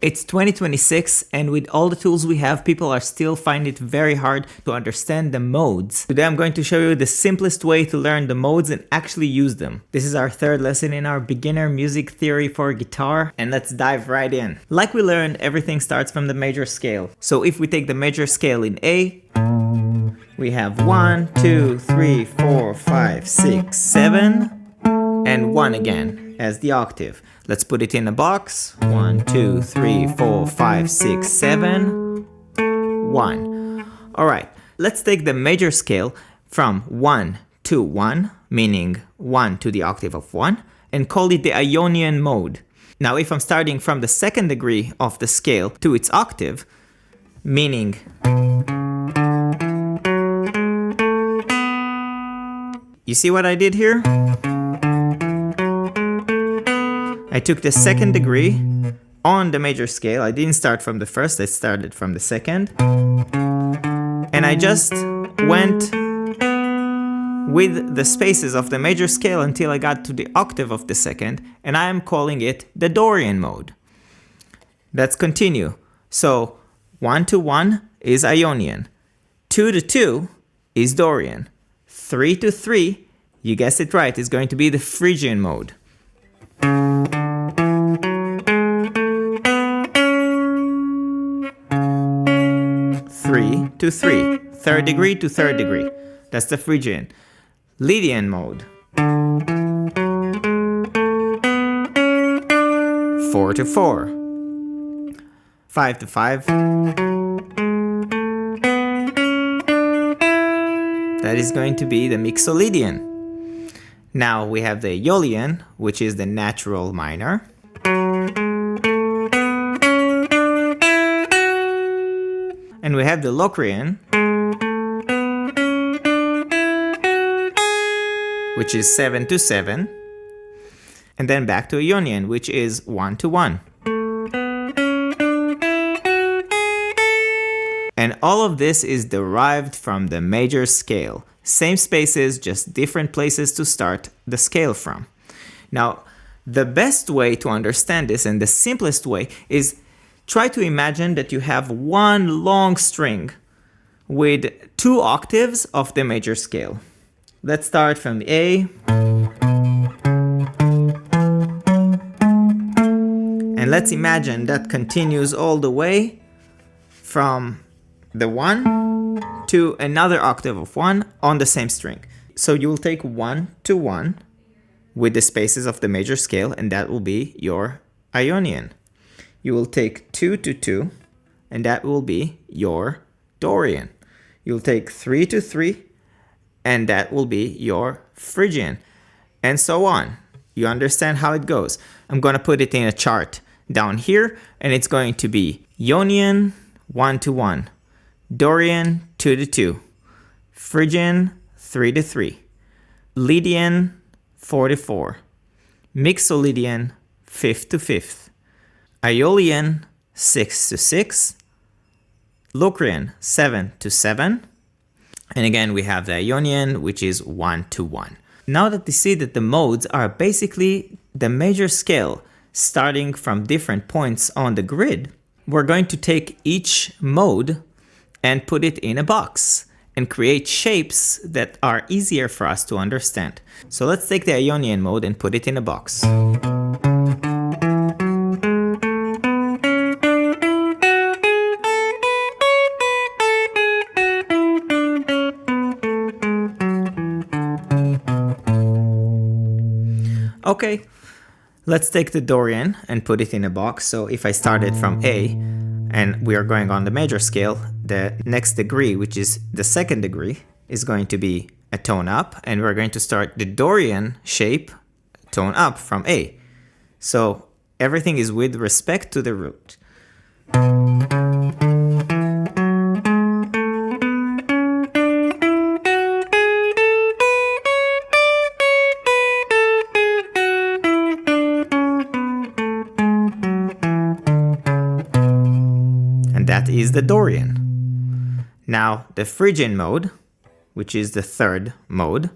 It's 2026, and with all the tools we have, people are still finding it very hard to understand the modes. Today I'm going to show you the simplest way to learn the modes and actually use them. This is our third lesson in our beginner music theory for guitar, and let's dive right in. Like we learned, everything starts from the major scale. So if we take the major scale in A, we have 1, 2, 3, 4, 5, 6, 7, and 1 again as the octave. Let's put it in a box. 1, 2, 3, 4, 5, 6, 7, 1. Alright, let's take the major scale from 1 to 1, meaning 1 to the octave of 1, and call it the Ionian mode. Now if I'm starting from the second degree of the scale to its octave, meaning you see what I did here? I took the second degree on the major scale. I didn't start from the first, I started from the second. And I just went with the spaces of the major scale until I got to the octave of the second, and I am calling it the Dorian mode. Let's continue. So 1 to 1 is Ionian, 2 to 2 is Dorian, 3 to 3, you guessed it right, is going to be the Phrygian mode. 3 to 3, third degree to third degree. That's the Phrygian. Lydian mode. 4 to 4. 5 to 5. That is going to be the Mixolydian. Now we have the Aeolian, which is the natural minor. And we have the Locrian, which is 7 to 7. And then back to Ionian, which is 1 to 1. And all of this is derived from the major scale. Same spaces, just different places to start the scale from. Now, the best way to understand this and the simplest way is try to imagine that you have one long string with 2 octaves of the major scale. Let's start from A. And let's imagine that continues all the way from the 1 to another octave of 1 on the same string. So you'll take 1 to 1 with the spaces of the major scale, and that will be your Ionian. You will take 2 to 2, and that will be your Dorian. You'll take 3 to 3, and that will be your Phrygian, and so on. You understand how it goes. I'm going to put it in a chart down here, and it's going to be Ionian 1 to 1, Dorian 2 to 2, Phrygian 3 to 3, Lydian 4 to 4, Mixolydian 5th to 5th, Aeolian 6 to 6, Locrian 7 to 7, and again we have the Ionian, which is 1 to 1. Now that we see that the modes are basically the major scale starting from different points on the grid, we're going to take each mode and put it in a box and create shapes that are easier for us to understand. So let's take the Ionian mode and put it in a box. Okay, let's take the Dorian and put it in a box. So if I started from A and we are going on the major scale, the next degree, which is the second degree, is going to be a tone up, and we're going to start the Dorian shape tone up from A. So everything is with respect to the root. That is the Dorian. Now the Phrygian mode, which is the third mode,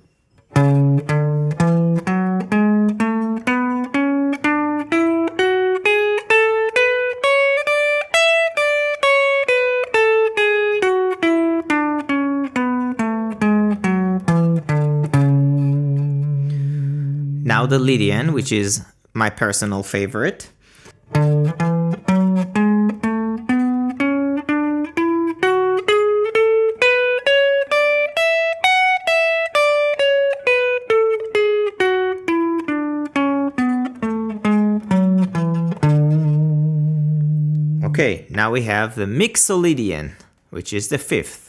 Now the Lydian, which is my personal favorite. Okay, now we have the Mixolydian, which is the fifth.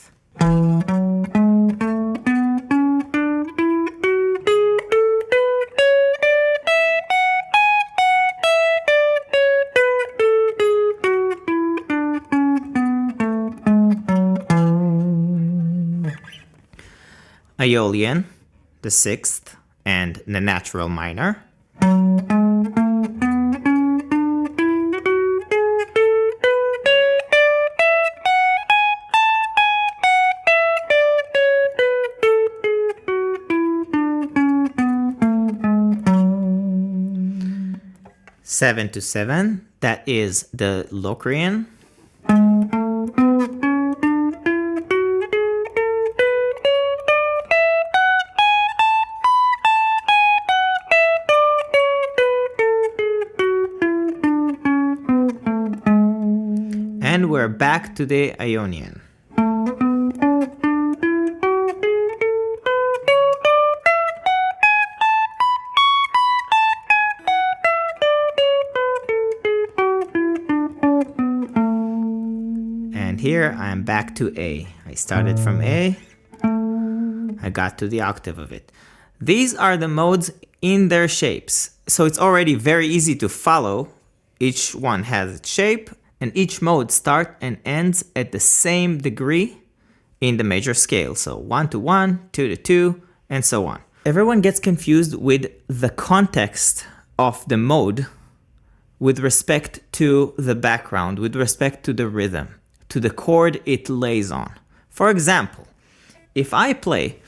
Aeolian, the sixth, and the natural minor. Seven to seven, that is the Locrian. And we're back to the Ionian. And here I'm back to A. I started from A, I got to the octave of it. These are the modes in their shapes, so it's already very easy to follow. Each one has its shape, and each mode starts and ends at the same degree in the major scale. So 1 to 1, 2 to 2, and so on. Everyone gets confused with the context of the mode with respect to the background, with respect to the rhythm, to the chord it lays on. For example, if I play,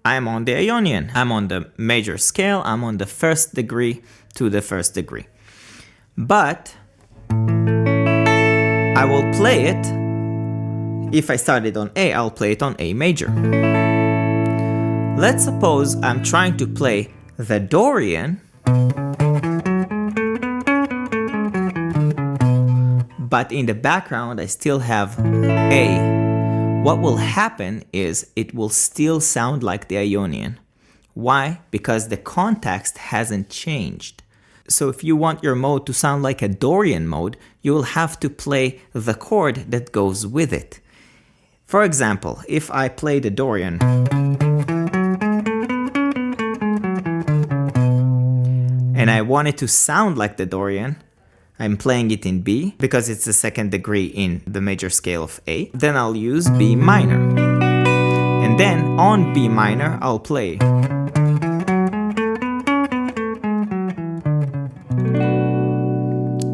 I'm on the Ionian, I'm on the major scale, I'm on the first degree to the first degree. But I will play it, if I started on A, I'll play it on A major. Let's suppose I'm trying to play the Dorian, but in the background I still have A. What will happen is it will still sound like the Ionian. Why? Because the context hasn't changed. So if you want your mode to sound like a Dorian mode, you will have to play the chord that goes with it. For example, if I play the Dorian and I want it to sound like the Dorian, I'm playing it in B because it's the second degree in the major scale of A. Then I'll use B minor. And then on B minor, I'll play.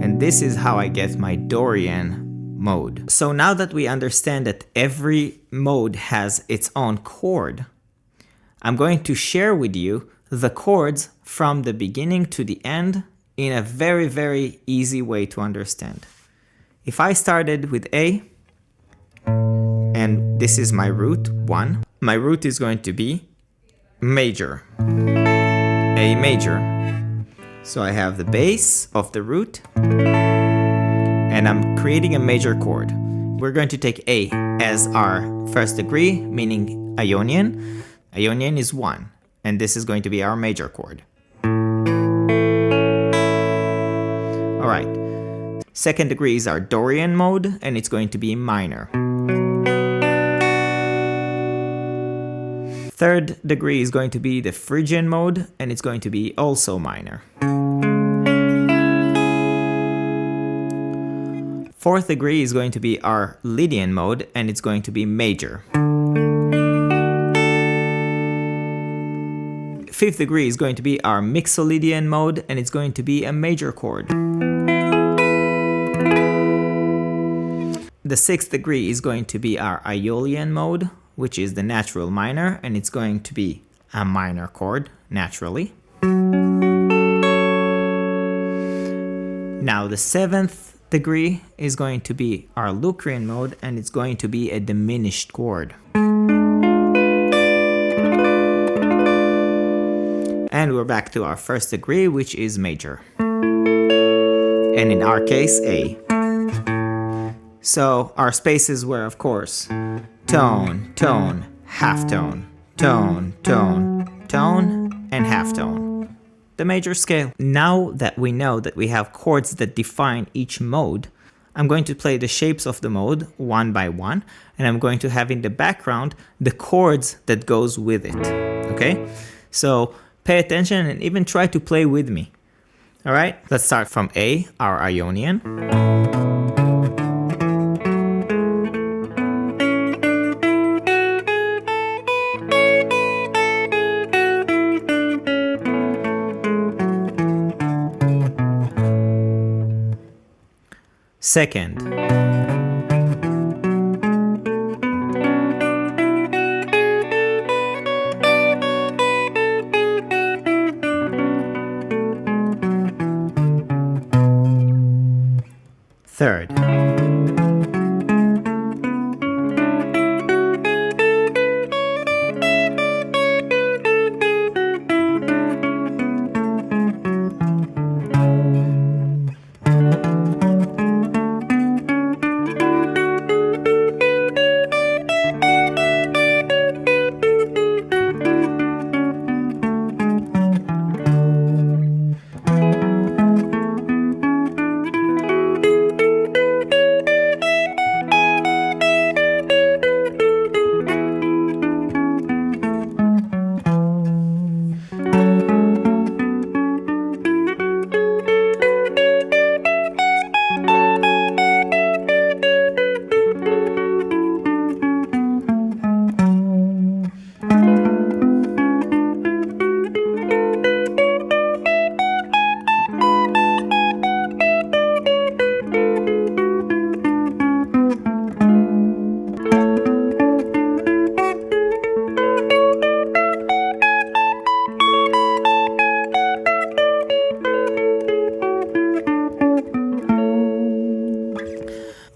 And this is how I get my Dorian mode. So now that we understand that every mode has its own chord, I'm going to share with you the chords from the beginning to the end in a very, very easy way to understand. If I started with A, and this is my root 1, my root is going to be major, A major. So I have the base of the root, and I'm creating a major chord. We're going to take A as our first degree, meaning Ionian. Ionian is 1, and this is going to be our major chord. Alright, second degree is our Dorian mode, and it's going to be minor. Third degree is going to be the Phrygian mode, and it's going to be also minor. Fourth degree is going to be our Lydian mode, and it's going to be major. Fifth degree is going to be our Mixolydian mode, and it's going to be a major chord. The sixth degree is going to be our Aeolian mode, which is the natural minor, and it's going to be a minor chord, naturally. Now the seventh degree is going to be our Locrian mode, and it's going to be a diminished chord. And we're back to our first degree, which is major. And in our case, A. So our spaces were, of course, tone, tone, half tone, tone, tone, tone, and half tone. The major scale. Now that we know that we have chords that define each mode, I'm going to play the shapes of the mode one by one, and I'm going to have in the background the chords that goes with it. Okay? So pay attention and even try to play with me. All right? Let's start from A, our Ionian. Second. Third.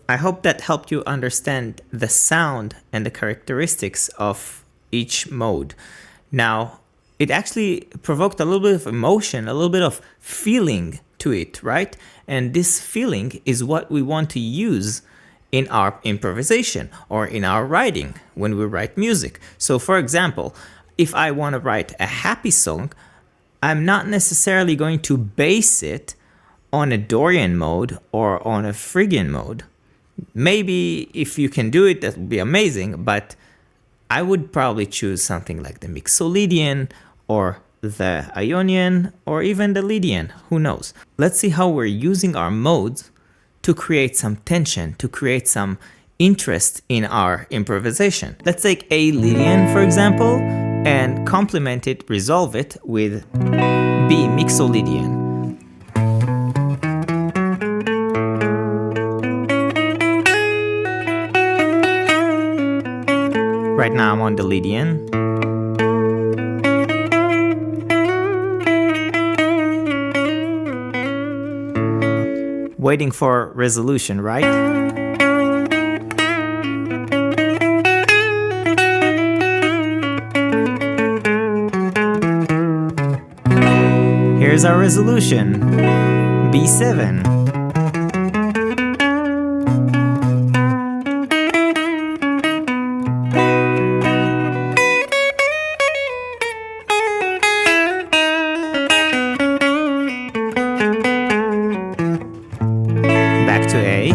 I hope that helped you understand the sound and the characteristics of each mode. Now, it actually provoked a little bit of emotion, a little bit of feeling to it, right? And this feeling is what we want to use in our improvisation or in our writing when we write music. So for example, if I want to write a happy song, I'm not necessarily going to base it on a Dorian mode or on a Phrygian mode. Maybe if you can do it, that would be amazing, but I would probably choose something like the Mixolydian or the Ionian or even the Lydian, who knows. Let's see how we're using our modes to create some tension, to create some interest in our improvisation. Let's take A Lydian, for example, and complement it, resolve it with B Mixolydian. Right now I'm on the Lydian. Waiting for resolution, right? Here's our resolution, B7. Back to A.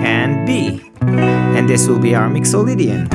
And B. And this will be our Mixolydian.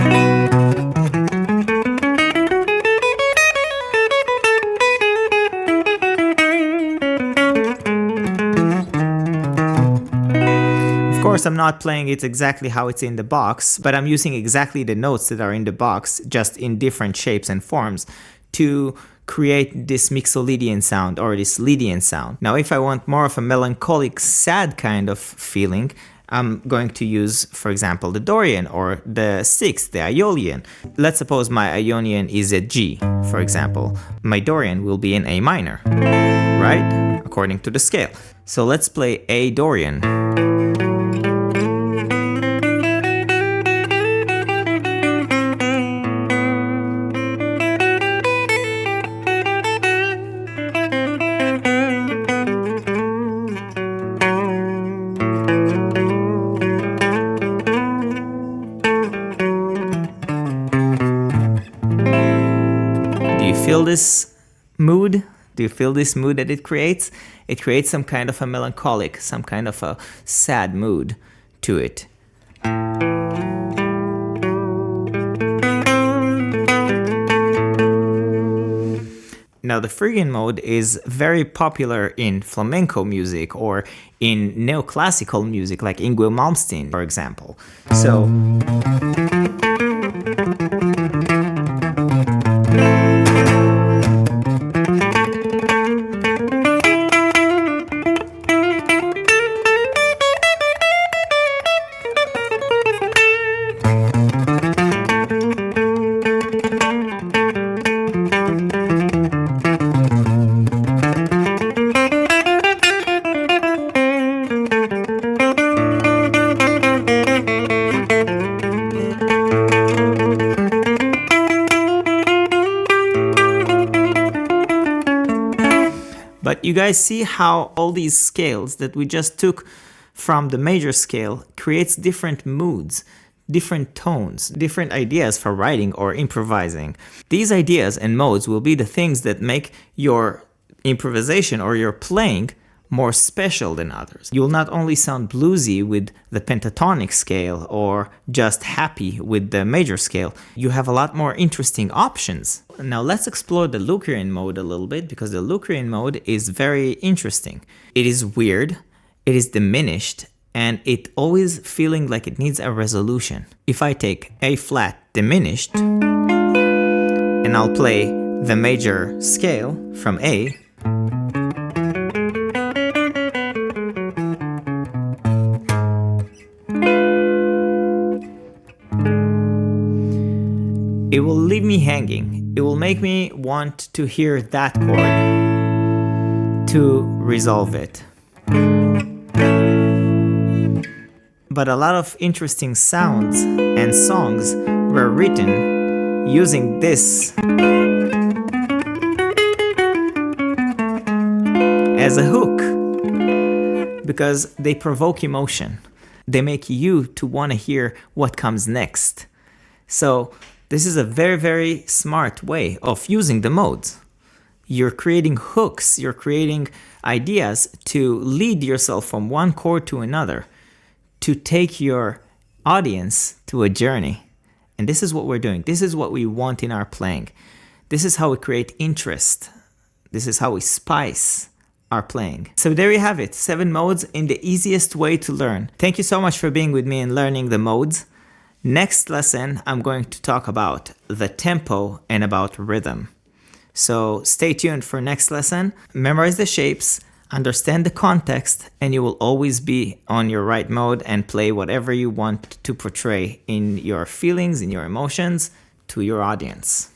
Of course, I'm not playing it exactly how it's in the box, but I'm using exactly the notes that are in the box, just in different shapes and forms, to create this Mixolydian sound or this Lydian sound. Now, if I want more of a melancholic, sad kind of feeling, I'm going to use, for example, the Dorian or the sixth, the Ionian. Let's suppose my Ionian is a G, for example. My Dorian will be in A minor, right? According to the scale. So let's play A Dorian. Feel this mood? Do you feel this mood that it creates? It creates some kind of a melancholic, some kind of a sad mood to it. Now the Phrygian mode is very popular in flamenco music or in neoclassical music like Yngwie Malmsteen, for example. So but you guys see how all these scales that we just took from the major scale creates different moods, different tones, different ideas for writing or improvising. These ideas and modes will be the things that make your improvisation or your playing more special than others. You'll not only sound bluesy with the pentatonic scale or just happy with the major scale, you have a lot more interesting options. Now let's explore the Locrian mode a little bit, because the Locrian mode is very interesting. It is weird, it is diminished, and it always feeling like it needs a resolution. If I take A flat diminished, and I'll play the major scale from A, it will leave me hanging. It will make me want to hear that chord to resolve it. But a lot of interesting sounds and songs were written using this as a hook, because they provoke emotion. They make you to want to hear what comes next. So this is a very, very smart way of using the modes. You're creating hooks, you're creating ideas to lead yourself from one chord to another, to take your audience to a journey. And this is what we're doing. This is what we want in our playing. This is how we create interest. This is how we spice our playing. So there you have it, 7 modes in the easiest way to learn. Thank you so much for being with me and learning the modes. Next lesson, I'm going to talk about the tempo and about rhythm. So stay tuned for next lesson. Memorize the shapes, understand the context, and you will always be on your right mode and play whatever you want to portray in your feelings, in your emotions, to your audience.